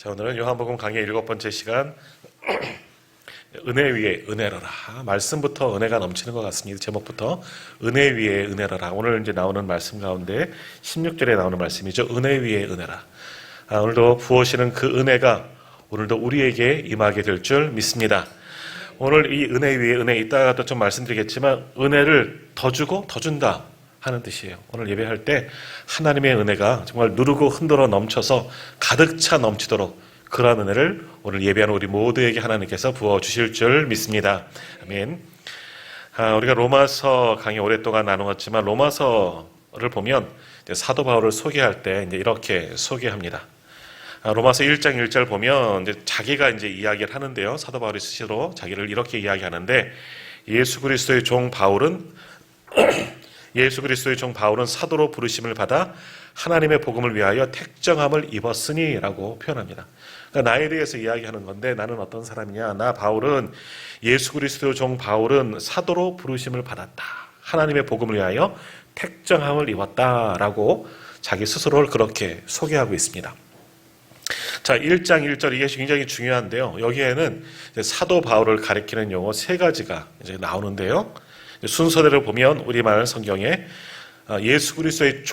자, 오늘은 요한복음 강의 7번째 시간 은혜 위에 은혜로라. 말씀부터 은혜가 넘치는 것 같습니다. 제목부터 은혜 위에 은혜로라. 오늘 이제 나오는 말씀 가운데 16절에 나오는 말씀이죠. 은혜 위에 은혜라. 오늘도 부어시는 그 은혜가 오늘도 우리에게 임하게 될 줄 믿습니다. 오늘 이 은혜 위에 은혜, 이따가도 좀 말씀드리겠지만 은혜를 더 주고 더 준다 하는 뜻이에요. 오늘 예배할 때 하나님의 은혜가 정말 누르고 흔들어 넘쳐서 가득 차 넘치도록 그러한 은혜를 오늘 예배하는 우리 모두에게 하나님께서 부어주실 줄 믿습니다. 아멘. 우리가 로마서 강의 오랫동안 나누었지만 로마서를 보면 사도 바울을 소개할 때 이제 이렇게 소개합니다. 로마서 1장 1절 보면 이제 자기가 이제 이야기를 하는데요. 사도 바울이 스스로 자기를 이렇게 이야기하는데 예수 그리스도의 종 바울은 사도로 부르심을 받아 하나님의 복음을 위하여 택정함을 입었으니 라고 표현합니다. 그러니까 나에 대해서 이야기하는 건데 나는 어떤 사람이냐. 나 바울은 예수 그리스도의 종 바울은 사도로 부르심을 받았다. 하나님의 복음을 위하여 택정함을 입었다라고 자기 스스로를 그렇게 소개하고 있습니다. 자, 1장 1절 이게 굉장히 중요한데요. 여기에는 사도 바울을 가리키는 용어 3가지가 이제 나오는데요. 순서대로 보면 우리말 성경에 예수 그리스도의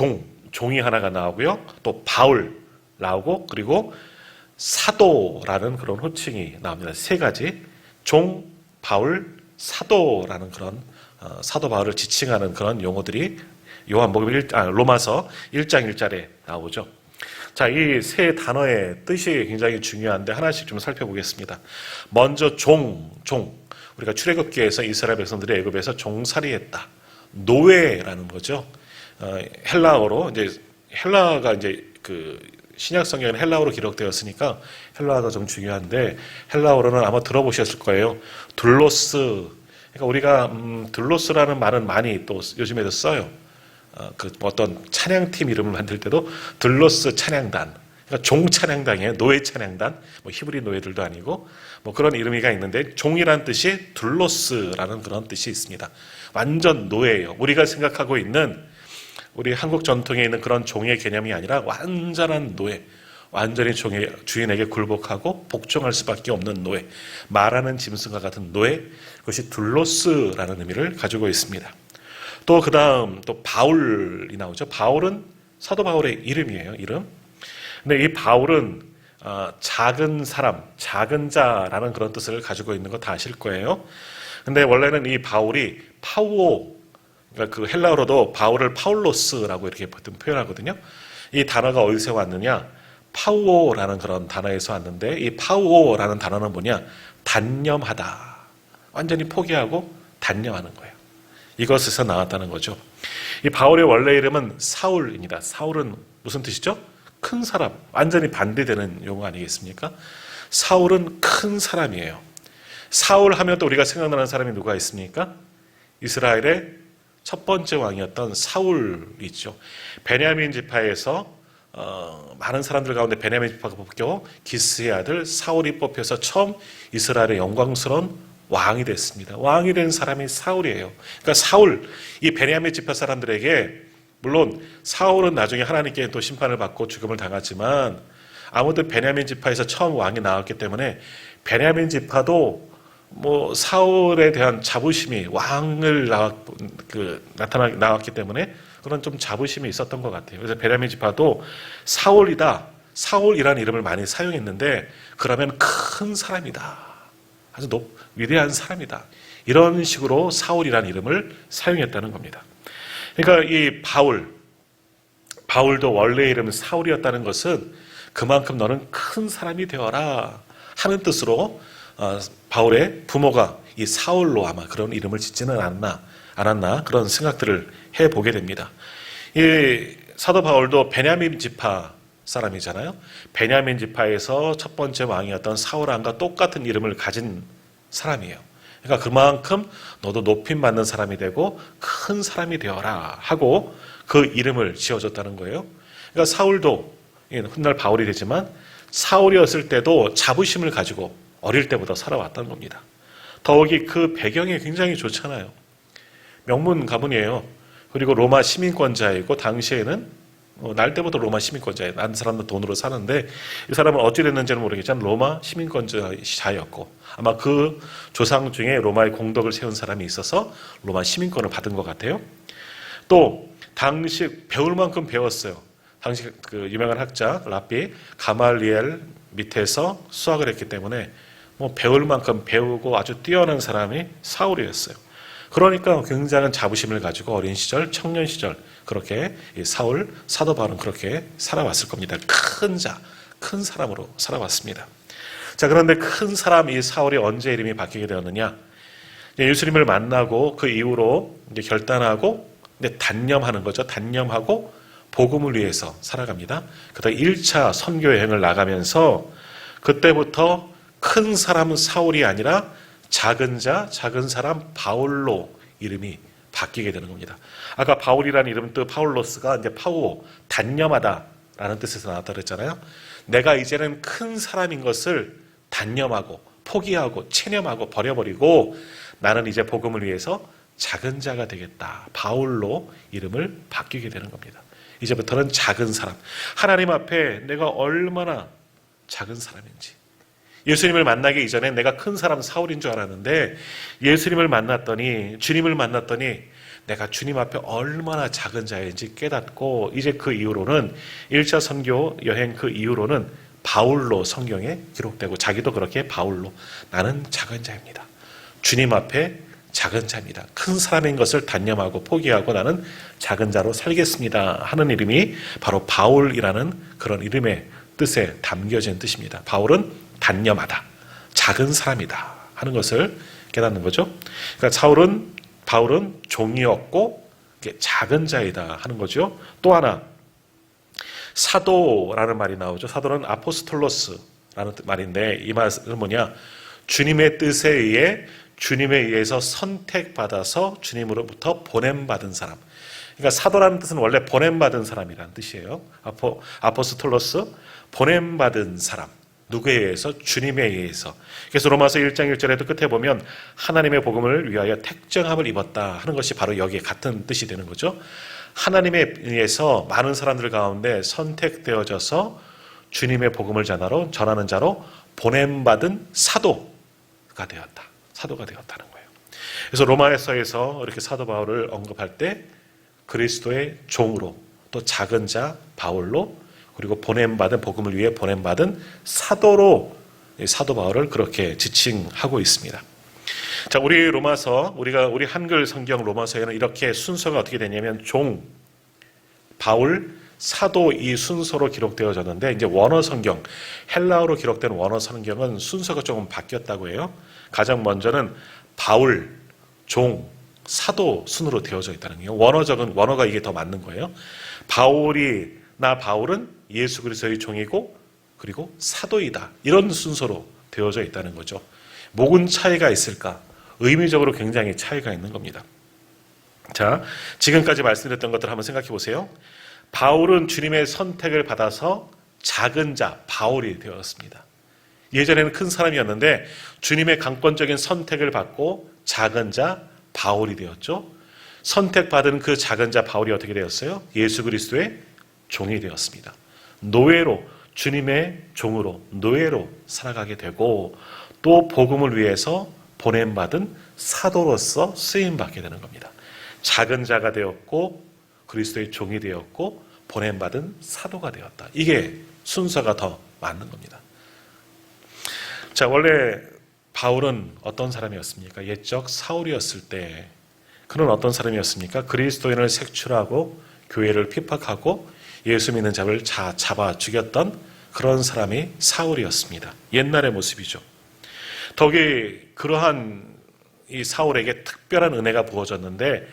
종이 하나가 나오고요. 또 바울 나오고 그리고 사도라는 그런 호칭이 나옵니다. 3가지. 종, 바울, 사도라는 그런 사도 바울을 지칭하는 그런 용어들이 로마서 1장 1절에 나오죠. 자, 이 3 단어의 뜻이 굉장히 중요한데 하나씩 좀 살펴보겠습니다. 먼저 우리가 출애굽기에서 이스라엘 백성들이 애굽에서 종살이했다. 노예라는 거죠. 헬라어로 이제 헬라가 이제 그 신약 성경에는 헬라어로 기록되었으니까 헬라어가 좀 중요한데 헬라어로는 아마 들어보셨을 거예요. 둘로스. 그러니까 우리가 둘로스라는 말은 많이 또 요즘에도 써요. 그 어떤 찬양팀 이름을 만들 때도 둘로스 찬양단. 그러니까 종 찬양단이에요. 노예 찬양단. 뭐 히브리 노예들도 아니고 뭐 그런 이름이가 있는데 종이란 뜻이 둘로스라는 그런 뜻이 있습니다. 완전 노예예요. 우리가 생각하고 있는 우리 한국 전통에 있는 그런 종의 개념이 아니라 완전한 노예. 완전히 종의 주인에게 굴복하고 복종할 수밖에 없는 노예. 말하는 짐승과 같은 노예. 그것이 둘로스라는 의미를 가지고 있습니다. 또 그 다음 또 바울이 나오죠. 바울은 사도 바울의 이름이에요. 이름. 근데 이 바울은 작은 사람, 작은 자라는 그런 뜻을 가지고 있는 거 다 아실 거예요. 근데 원래는 이 바울이 파우오, 그러니까 그 헬라어로도 바울을 파울로스라고 이렇게 보통 표현하거든요. 이 단어가 어디서 왔느냐? 파우오라는 그런 단어에서 왔는데 이 파우오라는 단어는 뭐냐? 단념하다. 완전히 포기하고 단념하는 거예요. 이것에서 나왔다는 거죠. 이 바울의 원래 이름은 사울입니다. 사울은 무슨 뜻이죠? 큰 사람, 완전히 반대되는 용어 아니겠습니까? 사울은 큰 사람이에요. 사울 하면 또 우리가 생각나는 사람이 누가 있습니까? 이스라엘의 첫 번째 왕이었던 사울이죠. 베냐민 지파에서 많은 사람들 가운데 베냐민 지파가 뽑혀 기스의 아들 사울이 뽑혀서 처음 이스라엘의 영광스러운 왕이 됐습니다. 왕이 된 사람이 사울이에요. 그러니까 사울, 이 베냐민 지파 사람들에게 물론 사울은 나중에 하나님께 또 심판을 받고 죽음을 당하지만 아무튼 베냐민 지파에서 처음 왕이 나왔기 때문에 베냐민 지파도 뭐 사울에 대한 자부심이 왕을 나왔기 때문에 그런 좀 자부심이 있었던 것 같아요. 그래서 베냐민 지파도 사울이다, 사울이라는 이름을 많이 사용했는데 그러면 큰 사람이다. 아주 위대한 사람이다. 이런 식으로 사울이라는 이름을 사용했다는 겁니다. 그러니까 이 바울도 원래 이름은 사울이었다는 것은 그만큼 너는 큰 사람이 되어라 하는 뜻으로 바울의 부모가 이 사울로 아마 그런 이름을 짓지는 않았나 그런 생각들을 해보게 됩니다. 이 사도 바울도 베냐민 지파 사람이잖아요. 베냐민 지파에서 첫 번째 왕이었던 사울 왕과 똑같은 이름을 가진 사람이에요. 그러니까 그만큼 너도 높임받는 사람이 되고 큰 사람이 되어라 하고 그 이름을 지어줬다는 거예요. 그러니까 사울도 훗날 바울이 되지만 사울이었을 때도 자부심을 가지고 어릴 때부터 살아왔다는 겁니다. 더욱이 그 배경이 굉장히 좋잖아요. 명문 가문이에요. 그리고 로마 시민권자이고 당시에는 날 때부터 로마 시민권자예요. 난 사람도 돈으로 사는데 이 사람은 어찌 됐는지는 모르겠지만 로마 시민권자였고 아마 그 조상 중에 로마의 공덕을 세운 사람이 있어서 로마 시민권을 받은 것 같아요. 또 당시 배울 만큼 배웠어요. 당시 그 유명한 학자 랍비 가말리엘 밑에서 수학을 했기 때문에 배울 만큼 배우고 아주 뛰어난 사람이 사울이었어요. 그러니까 굉장한 자부심을 가지고 어린 시절, 청년 시절 그렇게 사울, 사도 바울은 그렇게 살아왔을 겁니다. 큰 사람으로 살아왔습니다. 자, 그런데 큰 사람 이 사울이 언제 이름이 바뀌게 되었느냐? 예수님을 만나고 그 이후로 이제 결단하고 단념하는 거죠. 단념하고 복음을 위해서 살아갑니다. 그다음 1차 선교 여행을 나가면서 그때부터 큰 사람 사울이 아니라 작은 사람 바울로 이름이 바뀌게 되는 겁니다. 아까 바울이라는 이름 뜻 파울로스가 이제 파워, 단념하다라는 뜻에서 나왔다 그랬잖아요. 내가 이제는 큰 사람인 것을 단념하고 포기하고 체념하고 버려버리고 나는 이제 복음을 위해서 작은 자가 되겠다. 바울로 이름을 바뀌게 되는 겁니다. 이제부터는 작은 사람. 하나님 앞에 내가 얼마나 작은 사람인지. 예수님을 만나기 이전에 내가 큰 사람 사울인 줄 알았는데 예수님을 만났더니 주님을 만났더니 내가 주님 앞에 얼마나 작은 자인지 깨닫고 이제 그 이후로는 1차 선교 여행 그 이후로는 바울로 성경에 기록되고 자기도 그렇게 바울로 나는 작은 자입니다. 주님 앞에 작은 자입니다. 큰 사람인 것을 단념하고 포기하고 나는 작은 자로 살겠습니다 하는 이름이 바로 바울이라는 그런 이름의 뜻에 담겨진 뜻입니다. 바울은 단념하다, 작은 사람이다 하는 것을 깨닫는 거죠. 그러니까 바울은 종이었고 작은 자이다 하는 거죠. 또 하나 사도라는 말이 나오죠. 사도는 아포스톨로스라는 말인데 이 말은 뭐냐? 주님의 뜻에 의해 주님에 의해서 선택받아서 주님으로부터 보냄받은 사람. 그러니까 사도라는 뜻은 원래 보냄받은 사람이라는 뜻이에요. 아포스톨로스, 보냄받은 사람. 누구에 의해서? 주님에 의해서. 그래서 로마서 1장 1절에도 끝에 보면 하나님의 복음을 위하여 택정함을 입었다 하는 것이 바로 여기에 같은 뜻이 되는 거죠. 하나님에 의해서 많은 사람들 가운데 선택되어져서 주님의 복음을 전하는 자로 보냄받은 사도가 되었다. 사도가 되었다는 거예요. 그래서 로마서에서 이렇게 사도 바울을 언급할 때 그리스도의 종으로 또 작은 자 바울로 그리고 복음을 위해 보냄받은 사도로 사도 바울을 그렇게 지칭하고 있습니다. 자, 우리 한글 성경 로마서에는 이렇게 순서가 어떻게 되냐면 종, 바울, 사도 이 순서로 기록되어졌는데 이제 원어 성경, 헬라어로 기록된 원어 성경은 순서가 조금 바뀌었다고 해요. 가장 먼저는 바울, 종, 사도 순으로 되어져 있다는 거예요. 원어가 이게 더 맞는 거예요. 바울은 예수 그리스도의 종이고 그리고 사도이다. 이런 순서로 되어져 있다는 거죠. 목은 차이가 있을까? 의미적으로 굉장히 차이가 있는 겁니다. 자, 지금까지 말씀드렸던 것들 한번 생각해 보세요. 바울은 주님의 선택을 받아서 작은 자, 바울이 되었습니다. 예전에는 큰 사람이었는데 주님의 강권적인 선택을 받고 작은 자, 바울이 되었죠. 선택받은 그 작은 자 바울이 어떻게 되었어요? 예수 그리스도의 종이 되었습니다. 노예로, 주님의 종으로, 노예로 살아가게 되고 또 복음을 위해서 보냄받은 사도로서 쓰임받게 되는 겁니다. 작은 자가 되었고 그리스도의 종이 되었고 보냄받은 사도가 되었다. 이게 순서가 더 맞는 겁니다. 자, 원래 바울은 어떤 사람이었습니까? 옛적 사울이었을 때 그는 어떤 사람이었습니까? 그리스도인을 색출하고 교회를 핍박하고 예수 믿는 자를 잡아 죽였던 그런 사람이 사울이었습니다. 옛날의 모습이죠. 더욱이 그러한 이 사울에게 특별한 은혜가 부어졌는데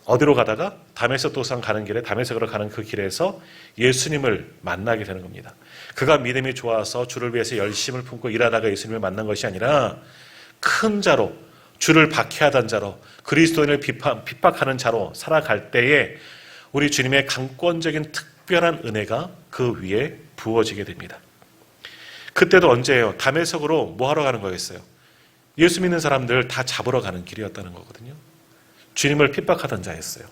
어디로 가다가 다메섹 도상 가는 길에 다메섹으로 가는 그 길에서 예수님을 만나게 되는 겁니다. 그가 믿음이 좋아서 주를 위해서 열심을 품고 일하다가 예수님을 만난 것이 아니라 큰 자로 주를 박해하던 자로 그리스도인을 핍박하는 자로 살아갈 때에 우리 주님의 강권적인 특별한 은혜가 그 위에 부어지게 됩니다. 그때도 언제예요? 다메섹으로 뭐 하러 가는 거였어요? 예수 믿는 사람들 다 잡으러 가는 길이었다는 거거든요. 주님을 핍박하던 자였어요.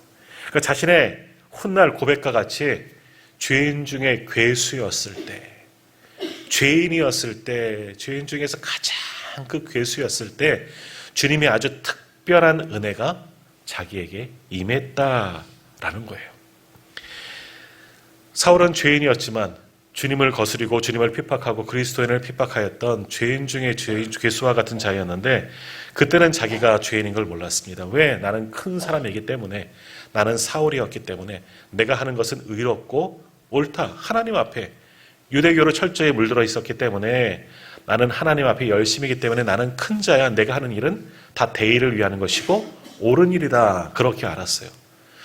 그러니까 자신의 훗날 고백과 같이 죄인 중에 괴수였을 때, 죄인이었을 때, 죄인 중에서 가장 그 괴수였을 때 주님이 아주 특별한 은혜가 자기에게 임했다라는 거예요. 사울은 죄인이었지만 주님을 거스리고 주님을 핍박하고 그리스도인을 핍박하였던 죄인 중에 괴수와 같은 자였는데 그때는 자기가 죄인인 걸 몰랐습니다. 왜? 나는 큰 사람이기 때문에, 나는 사울이었기 때문에, 내가 하는 것은 의롭고 옳다. 하나님 앞에 유대교로 철저히 물들어 있었기 때문에, 나는 하나님 앞에 열심이기 때문에 나는 큰 자야. 내가 하는 일은 다 대의를 위하는 것이고 옳은 일이다. 그렇게 알았어요.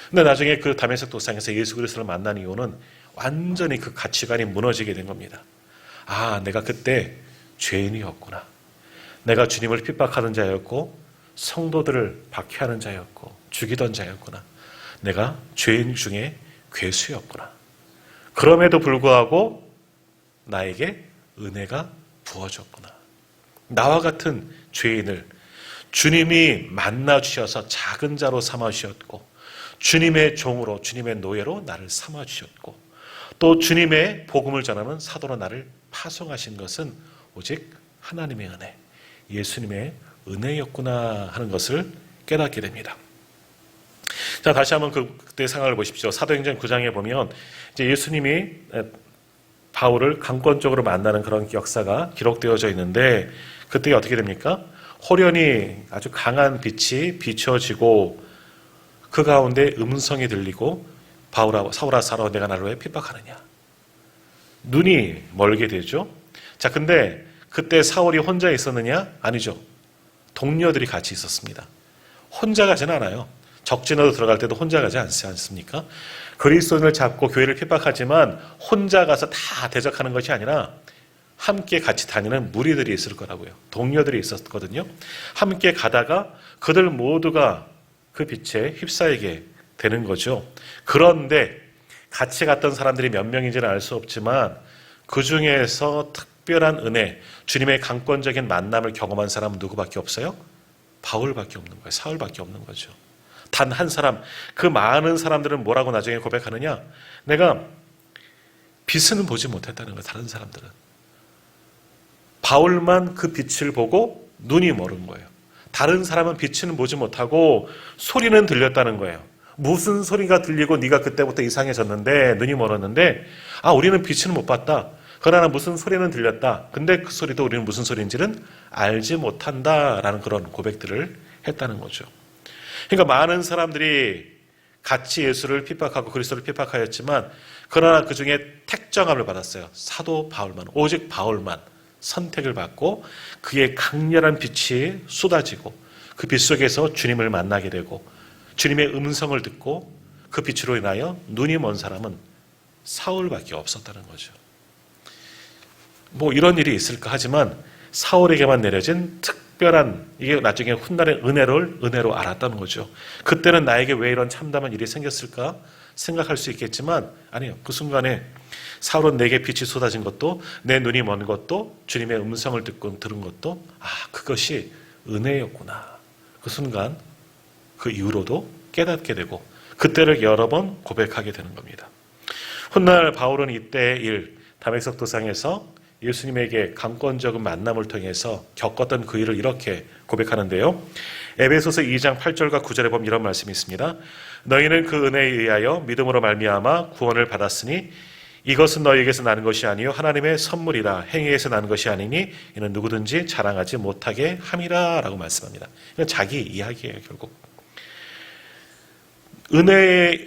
근데 나중에 그 다메섹 도상에서 예수 그리스도를 만난 이유는 완전히 그 가치관이 무너지게 된 겁니다. 아, 내가 그때 죄인이었구나. 내가 주님을 핍박하는 자였고 성도들을 박해하는 자였고 죽이던 자였구나. 내가 죄인 중에 괴수였구나. 그럼에도 불구하고 나에게 은혜가 부어졌구나. 나와 같은 죄인을 주님이 만나주셔서 작은 자로 삼아주셨고 주님의 종으로, 주님의 노예로 나를 삼아주셨고 또 주님의 복음을 전하는 사도로 나를 파송하신 것은 오직 하나님의 은혜, 예수님의 은혜였구나 하는 것을 깨닫게 됩니다. 자, 다시 한번 그때 상황을 보십시오. 사도행전 9장에 보면 이제 예수님이 바울을 강권적으로 만나는 그런 역사가 기록되어져 있는데 그때 어떻게 됩니까? 호련히 아주 강한 빛이 비춰지고 그 가운데 음성이 들리고 바울아, 사울아, 사울아, 내가 나를 왜 핍박하느냐? 눈이 멀게 되죠. 자, 근데 그때 사울이 혼자 있었느냐? 아니죠. 동료들이 같이 있었습니다. 혼자 가지는 않아요. 적진으로 들어갈 때도 혼자 가지 않습니까? 그리스도인을 잡고 교회를 핍박하지만 혼자 가서 다 대적하는 것이 아니라 함께 같이 다니는 무리들이 있을 거라고요. 동료들이 있었거든요. 함께 가다가 그들 모두가 그 빛에 휩싸이게 되는 거죠. 그런데 같이 갔던 사람들이 몇 명인지는 알 수 없지만 그 중에서 특별한 은혜, 주님의 강권적인 만남을 경험한 사람은 누구밖에 없어요? 바울밖에 없는 거예요. 사울밖에 없는 거죠. 단 한 사람, 그 많은 사람들은 뭐라고 나중에 고백하느냐? 내가 빛은 보지 못했다는 거예요. 다른 사람들은. 바울만 그 빛을 보고 눈이 멀은 거예요. 다른 사람은 빛은 보지 못하고 소리는 들렸다는 거예요. 무슨 소리가 들리고 네가 그때부터 이상해졌는데 눈이 멀었는데 아, 우리는 빛은 못 봤다. 그러나 무슨 소리는 들렸다. 근데 그 소리도 우리는 무슨 소리인지는 알지 못한다라는 그런 고백들을 했다는 거죠. 그러니까 많은 사람들이 같이 예수를 핍박하고 그리스도를 핍박하였지만 그러나 그 중에 택정함을 받았어요. 사도 바울만, 오직 바울만 선택을 받고 그의 강렬한 빛이 쏟아지고 그 빛 속에서 주님을 만나게 되고 주님의 음성을 듣고 그 빛으로 인하여 눈이 먼 사람은 사울밖에 없었다는 거죠. 뭐 이런 일이 있을까 하지만 사울에게만 내려진 특별한, 이게 나중에 훗날의 은혜로 알았다는 거죠. 그때는 나에게 왜 이런 참담한 일이 생겼을까 생각할 수 있겠지만 아니요. 그 순간에 사울은 내게 빛이 쏟아진 것도 내 눈이 먼 것도 주님의 음성을 듣고 들은 것도 아, 그것이 은혜였구나. 그 순간 그 이후로도 깨닫게 되고 그때를 여러 번 고백하게 되는 겁니다. 훗날 바울은 이때의 일, 다메섹 도상에서 예수님에게 강권적인 만남을 통해서 겪었던 그 일을 이렇게 고백하는데요. 에베소서 2장 8절과 9절에 보면 이런 말씀이 있습니다. 너희는 그 은혜에 의하여 믿음으로 말미암아 구원을 받았으니 이것은 너희에게서 나는 것이 아니요 하나님의 선물이라. 행위에서 나는 것이 아니니 이는 누구든지 자랑하지 못하게 함이라 라고 말씀합니다. 이건 자기 이야기예요. 결국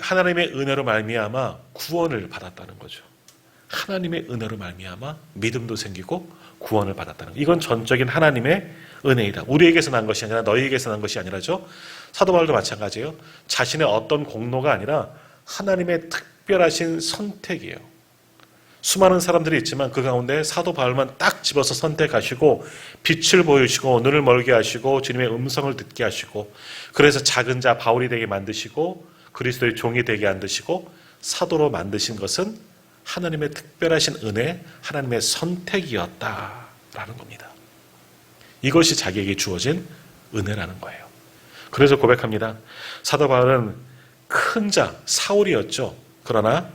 하나님의 은혜로 말미암아 구원을 받았다는 거죠. 하나님의 은혜로 말미암아 믿음도 생기고 구원을 받았다는 거. 이건 전적인 하나님의 은혜이다. 우리에게서 난 것이 아니라 너희에게서 난 것이 아니라죠. 사도 바울도 마찬가지예요. 자신의 어떤 공로가 아니라 하나님의 특별하신 선택이에요. 수많은 사람들이 있지만 그 가운데 사도 바울만 딱 집어서 선택하시고 빛을 보여주시고 눈을 멀게 하시고 주님의 음성을 듣게 하시고 그래서 작은 자 바울이 되게 만드시고 그리스도의 종이 되게 만드시고 사도로 만드신 것은 하나님의 특별하신 은혜, 하나님의 선택이었다라는 겁니다. 이것이 자기에게 주어진 은혜라는 거예요. 그래서 고백합니다. 사도 바울은 큰 자, 사울이었죠. 그러나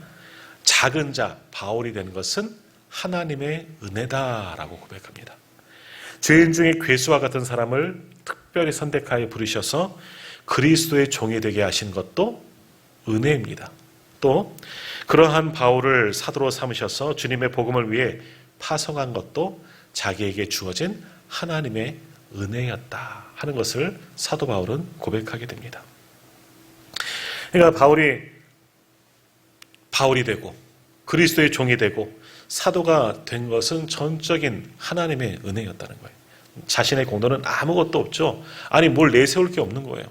작은 자 바울이 된 것은 하나님의 은혜다라고 고백합니다. 죄인 중에 괴수와 같은 사람을 특별히 선택하여 부르셔서 그리스도의 종이 되게 하신 것도 은혜입니다. 또 그러한 바울을 사도로 삼으셔서 주님의 복음을 위해 파송한 것도 자기에게 주어진 하나님의 은혜였다 하는 것을 사도 바울은 고백하게 됩니다. 그러니까 바울이 되고 그리스도의 종이 되고 사도가 된 것은 전적인 하나님의 은혜였다는 거예요. 자신의 공로는 아무것도 없죠. 아니 뭘 내세울 게 없는 거예요.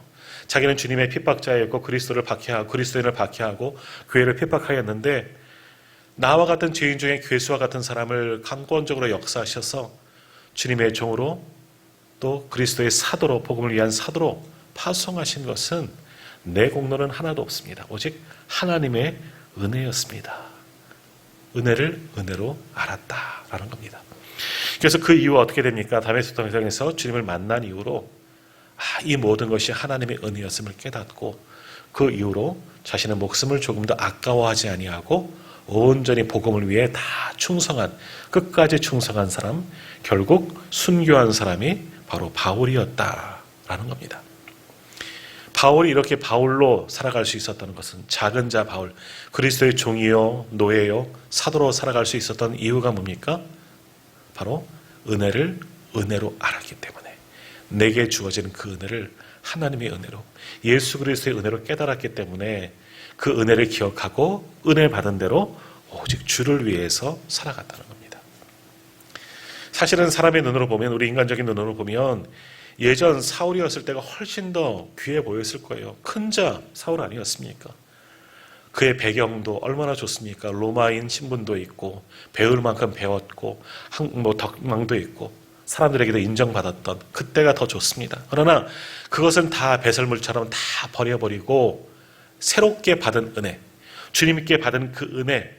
자기는 주님의 핍박자였고 그리스도를 박해하고 그리스도인을 박해하고 교회를 핍박하였는데 나와 같은 죄인 중에 괴수와 같은 사람을 강권적으로 역사하셔서 주님의 종으로 또 그리스도의 사도로 복음을 위한 사도로 파송하신 것은 내 공로는 하나도 없습니다. 오직 하나님의 은혜였습니다. 은혜를 은혜로 알았다라는 겁니다. 그래서 그 이후 어떻게 됩니까? 다메섹 동상에서 주님을 만난 이후로 이 모든 것이 하나님의 은혜였음을 깨닫고 그 이후로 자신의 목숨을 조금 더 아까워하지 아니하고 온전히 복음을 위해 다 충성한 끝까지 충성한 사람, 결국 순교한 사람이 바로 바울이었다라는 겁니다. 바울이 이렇게 바울로 살아갈 수 있었다는 것은 작은 자 바울, 그리스도의 종이요 노예요 사도로 살아갈 수 있었던 이유가 뭡니까? 바로 은혜를 은혜로 알았기 때문에 내게 주어진 그 은혜를 하나님의 은혜로 예수 그리스도의 은혜로 깨달았기 때문에 그 은혜를 기억하고 은혜 받은 대로 오직 주를 위해서 살아갔다는 겁니다. 사실은 사람의 눈으로 보면 우리 인간적인 눈으로 보면 예전 사울이었을 때가 훨씬 더 귀해 보였을 거예요. 큰 자 사울 아니었습니까? 그의 배경도 얼마나 좋습니까? 로마인 신분도 있고 배울 만큼 배웠고 덕망도 있고 사람들에게도 인정받았던 그때가 더 좋습니다. 그러나 그것은 다 배설물처럼 다 버려버리고 새롭게 받은 은혜, 주님께 받은 그 은혜,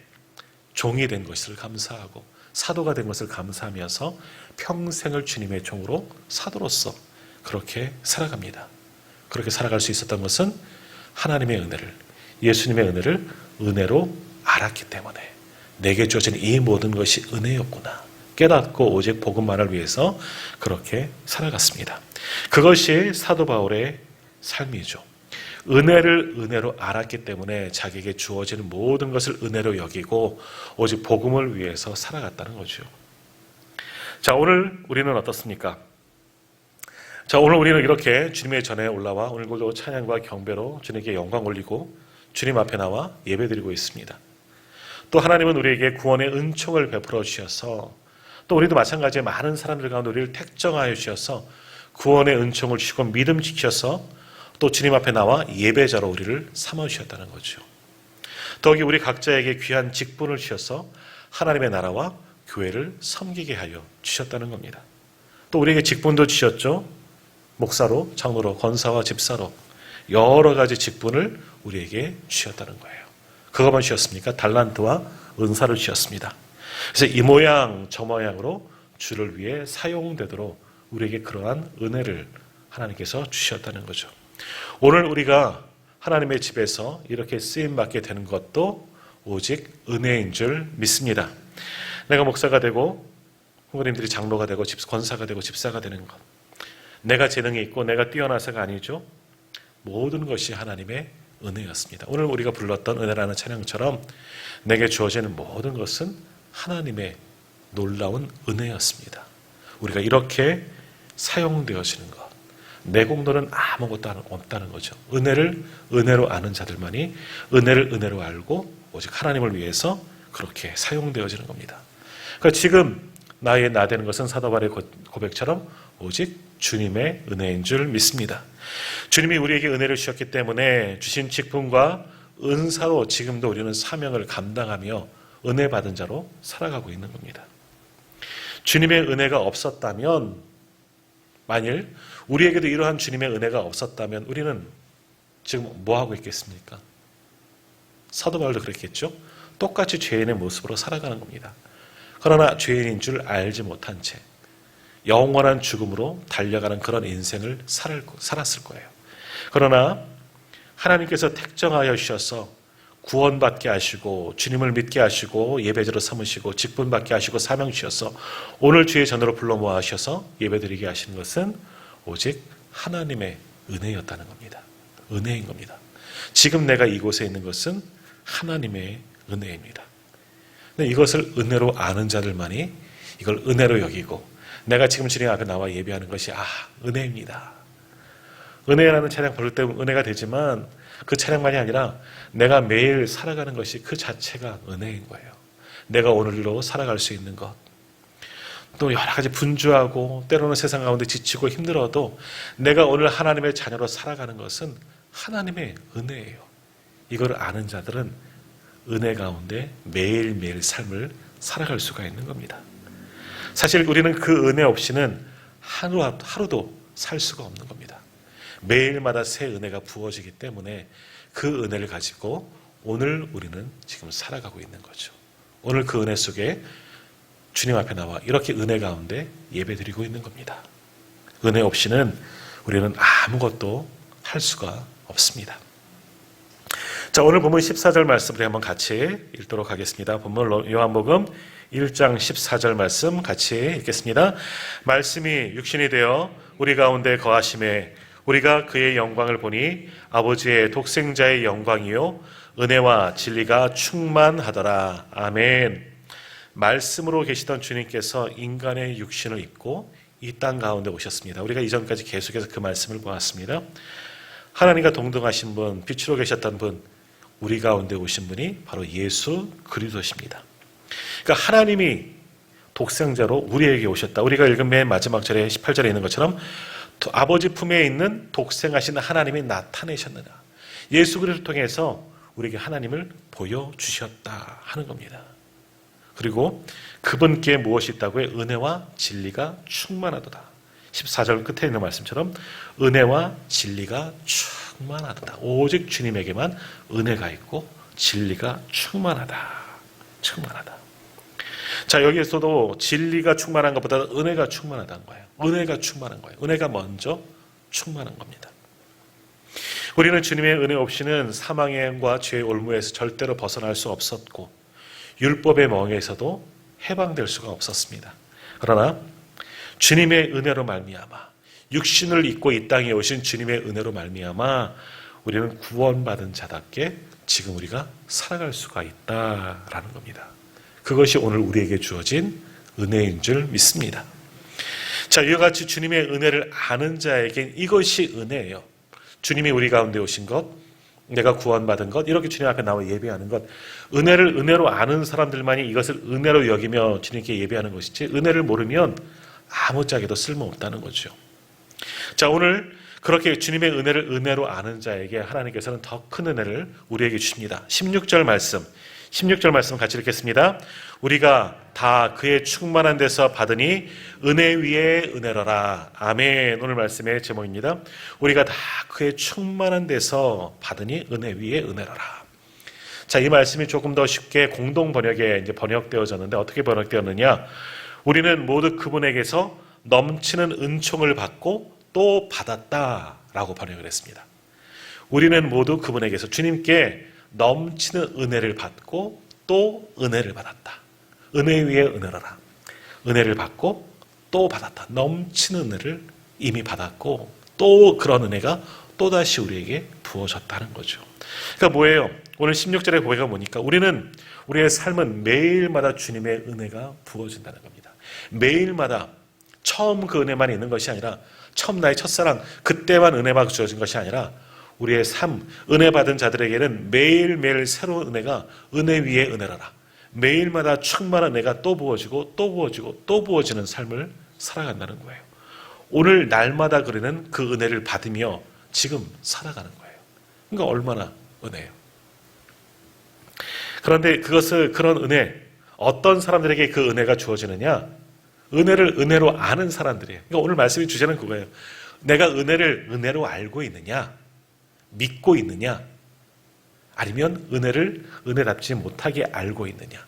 종이 된 것을 감사하고 사도가 된 것을 감사하면서 평생을 주님의 종으로 사도로서 그렇게 살아갑니다. 그렇게 살아갈 수 있었던 것은 하나님의 은혜를, 예수님의 은혜를 은혜로 알았기 때문에 내게 주어진 이 모든 것이 은혜였구나 깨닫고 오직 복음만을 위해서 그렇게 살아갔습니다. 그것이 사도 바울의 삶이죠. 은혜를 은혜로 알았기 때문에 자기에게 주어지는 모든 것을 은혜로 여기고 오직 복음을 위해서 살아갔다는 거죠. 자, 오늘 우리는 어떻습니까? 자, 오늘 우리는 이렇게 주님의 전에 올라와 오늘도 찬양과 경배로 주님께 영광 올리고 주님 앞에 나와 예배드리고 있습니다. 또 하나님은 우리에게 구원의 은총을 베풀어 주셔서 또 우리도 마찬가지로 많은 사람들 가운데 우리를 택정하여 주셔서 구원의 은총을 주시고 믿음 지켜서 또 주님 앞에 나와 예배자로 우리를 삼아주셨다는 거죠. 더욱이 우리 각자에게 귀한 직분을 주셔서 하나님의 나라와 교회를 섬기게 하여 주셨다는 겁니다. 또 우리에게 직분도 주셨죠. 목사로, 장로로, 권사와 집사로 여러 가지 직분을 우리에게 주셨다는 거예요. 그것만 주셨습니까? 달란트와 은사를 주셨습니다. 그래서 이 모양 저 모양으로 주를 위해 사용되도록 우리에게 그러한 은혜를 하나님께서 주셨다는 거죠. 오늘 우리가 하나님의 집에서 이렇게 쓰임받게 되는 것도 오직 은혜인 줄 믿습니다. 내가 목사가 되고 후보님들이 장로가 되고 권사가 되고 집사가 되는 것, 내가 재능이 있고 내가 뛰어나서가 아니죠. 모든 것이 하나님의 은혜였습니다. 오늘 우리가 불렀던 은혜라는 찬양처럼 내게 주어지는 모든 것은 하나님의 놀라운 은혜였습니다. 우리가 이렇게 사용되어지는 것, 내 공로는 아무것도 없다는 거죠. 은혜를 은혜로 아는 자들만이 은혜를 은혜로 알고 오직 하나님을 위해서 그렇게 사용되어지는 겁니다. 그러니까 지금 나의 나 되는 것은 사도 바울의 고백처럼 오직 주님의 은혜인 줄 믿습니다. 주님이 우리에게 은혜를 주셨기 때문에 주신 직분과 은사로 지금도 우리는 사명을 감당하며 은혜 받은 자로 살아가고 있는 겁니다. 주님의 은혜가 없었다면, 만일 우리에게도 이러한 주님의 은혜가 없었다면 우리는 지금 뭐 하고 있겠습니까? 사도 바울도 그랬겠죠. 똑같이 죄인의 모습으로 살아가는 겁니다. 그러나 죄인인 줄 알지 못한 채 영원한 죽음으로 달려가는 그런 인생을 살았을 거예요. 그러나 하나님께서 택정하여 주셔서 구원받게 하시고 주님을 믿게 하시고 예배자로 삼으시고 직분받게 하시고 사명 주셔서 오늘 주의 전으로 불러 모아주셔서 예배드리게 하시는 것은 오직 하나님의 은혜였다는 겁니다. 은혜인 겁니다. 지금 내가 이곳에 있는 것은 하나님의 은혜입니다. 근데 이것을 은혜로 아는 자들만이 이걸 은혜로 여기고 내가 지금 주님 앞에 나와 예배하는 것이 은혜입니다. 은혜라는 찬양 부를 때 은혜가 되지만 그 찬양만이 아니라 내가 매일 살아가는 것이 그 자체가 은혜인 거예요. 내가 오늘로 살아갈 수 있는 것. 또 여러 가지 분주하고 때로는 세상 가운데 지치고 힘들어도 내가 오늘 하나님의 자녀로 살아가는 것은 하나님의 은혜예요. 이걸 아는 자들은 은혜 가운데 매일매일 삶을 살아갈 수가 있는 겁니다. 사실 우리는 그 은혜 없이는 하루도 살 수가 없는 겁니다. 매일마다 새 은혜가 부어지기 때문에 그 은혜를 가지고 오늘 우리는 지금 살아가고 있는 거죠. 오늘 그 은혜 속에 주님 앞에 나와 이렇게 은혜 가운데 예배드리고 있는 겁니다. 은혜 없이는 우리는 아무것도 할 수가 없습니다. 자, 오늘 본문 14절 말씀을 한번 같이 읽도록 하겠습니다. 본문 요한복음 1장 14절 말씀 같이 읽겠습니다. 말씀이 육신이 되어 우리 가운데 거하심에 우리가 그의 영광을 보니 아버지의 독생자의 영광이요 은혜와 진리가 충만하더라. 아멘. 말씀으로 계시던 주님께서 인간의 육신을 입고 이 땅 가운데 오셨습니다. 우리가 이전까지 계속해서 그 말씀을 보았습니다. 하나님과 동등하신 분, 빛으로 계셨던 분, 우리 가운데 오신 분이 바로 예수 그리스도십니다. 그러니까 하나님이 독생자로 우리에게 오셨다. 우리가 읽은 맨 마지막 절에 18절에 있는 것처럼 아버지 품에 있는 독생하신 하나님이 나타내셨느냐. 예수 그리스도를 통해서 우리에게 하나님을 보여주셨다 하는 겁니다. 그리고 그분께 무엇이 있다고 해? 은혜와 진리가 충만하도다. 14절 끝에 있는 말씀처럼 은혜와 진리가 충만하도다. 오직 주님에게만 은혜가 있고 진리가 충만하다. 충만하다. 자, 여기에서도 진리가 충만한 것보다 은혜가 충만하다는 거예요. 은혜가 충만한 거예요. 은혜가 먼저 충만한 겁니다. 우리는 주님의 은혜 없이는 사망과 죄의 올무에서 절대로 벗어날 수 없었고 율법의 멍에서도 해방될 수가 없었습니다. 그러나 주님의 은혜로 말미암아 육신을 입고 이 땅에 오신 주님의 은혜로 말미암아 우리는 구원받은 자답게 지금 우리가 살아갈 수가 있다라는 겁니다. 그것이 오늘 우리에게 주어진 은혜인 줄 믿습니다. 자, 이와 같이 주님의 은혜를 아는 자에겐 이것이 은혜예요. 주님이 우리 가운데 오신 것, 내가 구원받은 것, 이렇게 주님 앞에 나와 예배하는 것, 은혜를 은혜로 아는 사람들만이 이것을 은혜로 여기며 주님께 예배하는 것이지 은혜를 모르면 아무짝에도 쓸모없다는 거죠. 자, 오늘 그렇게 주님의 은혜를 은혜로 아는 자에게 하나님께서는 더 큰 은혜를 우리에게 주십니다. 16절 말씀 같이 읽겠습니다. 우리가 다 그의 충만한 데서 받으니 은혜 위에 은혜로라. 아멘. 오늘 말씀의 제목입니다. 우리가 다 그의 충만한 데서 받으니 은혜 위에 은혜로라. 자, 이 말씀이 조금 더 쉽게 공동 번역에 이제 번역되어졌는데 어떻게 번역되었느냐? 우리는 모두 그분에게서 넘치는 은총을 받고 또 받았다라고 번역을 했습니다. 우리는 모두 그분에게서 주님께 넘치는 은혜를 받고 또 은혜를 받았다. 은혜 위에 은혜로라. 은혜를 받고 또 받았다. 넘치는 은혜를 이미 받았고 또 그런 은혜가 또다시 우리에게 부어졌다는 거죠. 그러니까 뭐예요? 오늘 16절에 보니까 뭐니까 우리의 삶은 매일마다 주님의 은혜가 부어진다는 겁니다. 매일마다 처음 그 은혜만 있는 것이 아니라 처음 나의 첫사랑 그때만 은혜가 주어진 것이 아니라 우리의 삶, 은혜 받은 자들에게는 매일매일 새로운 은혜가 은혜 위에 은혜라라. 매일마다 충만한 은혜가 또 부어지고 또 부어지고 또 부어지는 삶을 살아간다는 거예요. 오늘 날마다 그리는 그 은혜를 받으며 지금 살아가는 거예요. 그러니까 얼마나 은혜예요. 그런데 그런 은혜, 어떤 사람들에게 그 은혜가 주어지느냐? 은혜를 은혜로 아는 사람들이에요. 그러니까 오늘 말씀의 주제는 그거예요. 내가 은혜를 은혜로 알고 있느냐? 믿고 있느냐? 아니면 은혜를 은혜답지 못하게 알고 있느냐?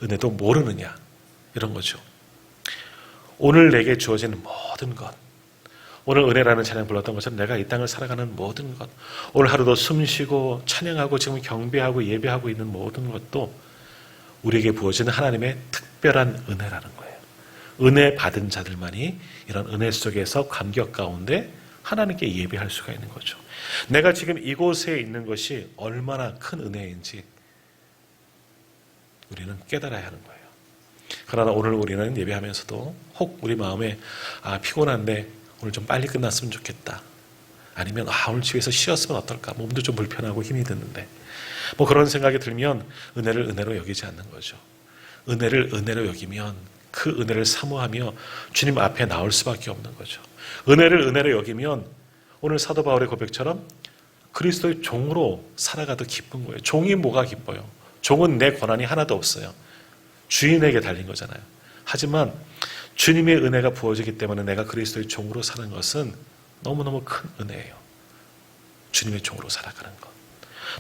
은혜도 모르느냐? 이런 거죠. 오늘 내게 주어지는 모든 것, 오늘 은혜라는 찬양 불렀던 것처럼 내가 이 땅을 살아가는 모든 것, 오늘 하루도 숨쉬고 찬양하고 지금 경배하고 예배하고 있는 모든 것도 우리에게 부어지는 하나님의 특별한 은혜라는 거예요. 은혜 받은 자들만이 이런 은혜 속에서 감격 가운데 하나님께 예배할 수가 있는 거죠. 내가 지금 이곳에 있는 것이 얼마나 큰 은혜인지 우리는 깨달아야 하는 거예요. 그러나 오늘 우리는 예배하면서도 혹 우리 마음에 피곤한데 오늘 좀 빨리 끝났으면 좋겠다. 아니면 오늘 집에서 쉬었으면 어떨까. 몸도 좀 불편하고 힘이 드는데. 그런 생각이 들면 은혜를 은혜로 여기지 않는 거죠. 은혜를 은혜로 여기면 그 은혜를 사모하며 주님 앞에 나올 수밖에 없는 거죠. 은혜를 은혜로 여기면 오늘 사도 바울의 고백처럼 그리스도의 종으로 살아가도 기쁜 거예요. 종이 뭐가 기뻐요? 종은 내 권한이 하나도 없어요. 주인에게 달린 거잖아요. 하지만 주님의 은혜가 부어지기 때문에 내가 그리스도의 종으로 사는 것은 너무너무 큰 은혜예요. 주님의 종으로 살아가는 것.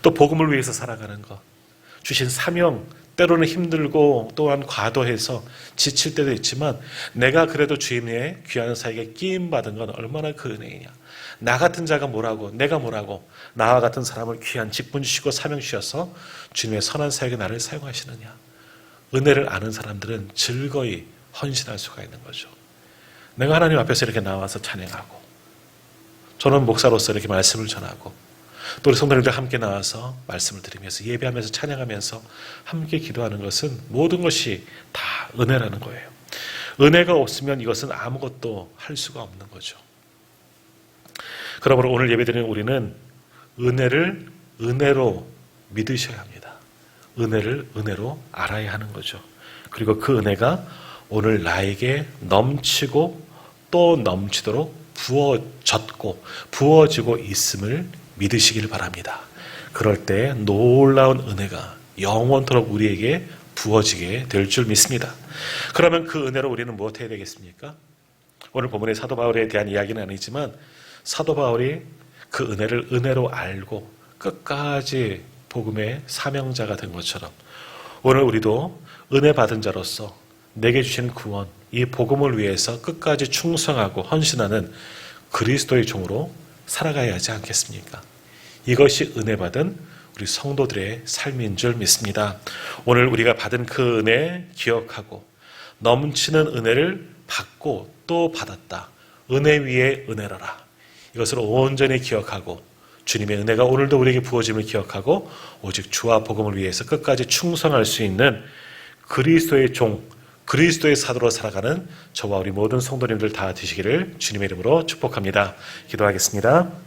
또 복음을 위해서 살아가는 것. 주신 사명, 때로는 힘들고 또한 과도해서 지칠 때도 있지만 내가 그래도 주님의 귀한 사역에 끼임받은 건 얼마나 그 은혜이냐. 나 같은 자가 뭐라고, 내가 뭐라고, 나와 같은 사람을 귀한 직분 주시고 사명 주셔서 주님의 선한 사역에 나를 사용하시느냐. 은혜를 아는 사람들은 즐거이 헌신할 수가 있는 거죠. 내가 하나님 앞에서 이렇게 나와서 찬양하고, 저는 목사로서 이렇게 말씀을 전하고, 또 우리 성도님들 함께 나와서 말씀을 드리면서 예배하면서 찬양하면서 함께 기도하는 것은 모든 것이 다 은혜라는 거예요. 은혜가 없으면 이것은 아무것도 할 수가 없는 거죠. 그러므로 오늘 예배드리는 우리는 은혜를 은혜로 믿으셔야 합니다. 은혜를 은혜로 알아야 하는 거죠. 그리고 그 은혜가 오늘 나에게 넘치고 또 넘치도록 부어졌고 부어지고 있음을 믿으시길 바랍니다. 그럴 때 놀라운 은혜가 영원토록 우리에게 부어지게 될 줄 믿습니다. 그러면 그 은혜로 우리는 무엇 해야 되겠습니까? 오늘 본문의 사도 바울에 대한 이야기는 아니지만 사도 바울이 그 은혜를 은혜로 알고 끝까지 복음의 사명자가 된 것처럼 오늘 우리도 은혜 받은 자로서 내게 주신 구원, 이 복음을 위해서 끝까지 충성하고 헌신하는 그리스도의 종으로 살아가야 하지 않겠습니까? 이것이 은혜 받은 우리 성도들의 삶인 줄 믿습니다. 오늘 우리가 받은 그 은혜 기억하고 넘치는 은혜를 받고 또 받았다. 은혜 위에 은혜로라. 이것을 온전히 기억하고 주님의 은혜가 오늘도 우리에게 부어짐을 기억하고 오직 주와 복음을 위해서 끝까지 충성할 수 있는 그리스도의 종, 그리스도의 사도로 살아가는 저와 우리 모든 성도님들 다 되시기를 주님의 이름으로 축복합니다. 기도하겠습니다.